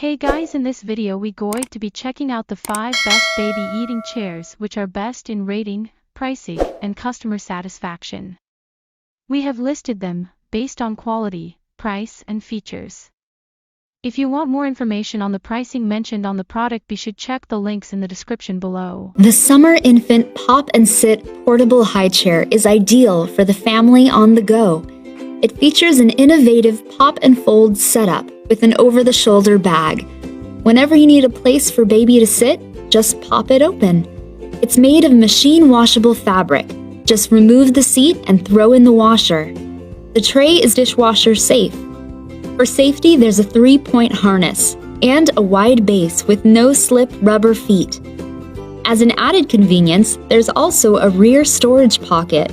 Hey guys, in this video we going to be checking out the 5 best baby eating chairs which are best in rating, pricing, and customer satisfaction. We have listed them based on quality, price, and features. If you want more information on the pricing mentioned on the product, be sure to check the links in the description below. The Summer Infant Pop and Sit Portable High Chair is ideal for the family on the go. It features an innovative pop and fold setup with an over-the-shoulder bag. Whenever you need a place for baby to sit, just pop it open. It's made of machine washable fabric. Just remove the seat and throw in the washer. The tray is dishwasher safe. For safety, there's a 3-point harness and a wide base with no-slip rubber feet. As an added convenience, there's also a rear storage pocket.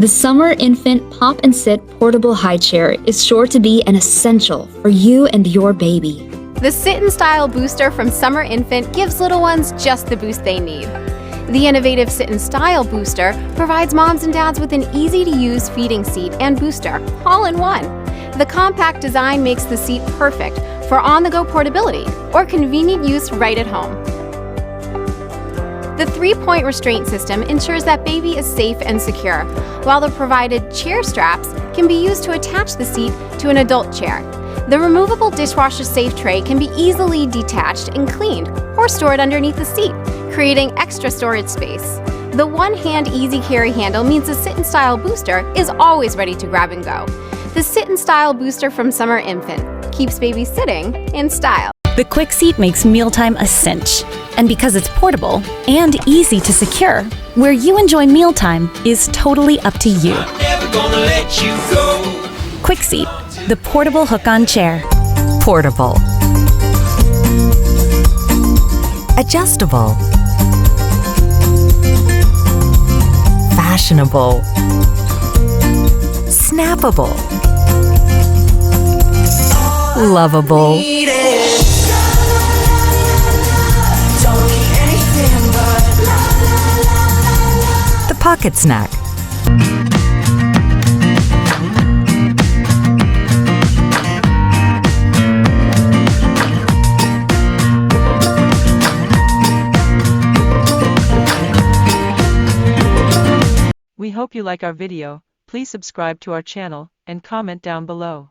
The Summer Infant Pop and Sit Portable High Chair is sure to be an essential for you and your baby. The Sit and Style Booster from Summer Infant gives little ones just the boost they need. The innovative Sit and Style Booster provides moms and dads with an easy-to-use feeding seat and booster, all in one. The compact design makes the seat perfect for on-the-go portability or convenient use right at home. The 3-point restraint system ensures that baby is safe and secure, while the provided chair straps can be used to attach the seat to an adult chair. The removable dishwasher-safe tray can be easily detached and cleaned or stored underneath the seat, creating extra storage space. The one-hand easy carry handle means the Sit and Style Booster is always ready to grab and go. The Sit and Style Booster from Summer Infant keeps baby sitting in style. The QuickSeat makes mealtime a cinch. And because it's portable and easy to secure, where you enjoy mealtime is totally up to you. I'm never gonna let you go. QuickSeat, the portable hook-on chair. Portable, adjustable, fashionable, snappable, lovable. The pocket snack. We hope you like our video. Please subscribe to our channel and comment down below.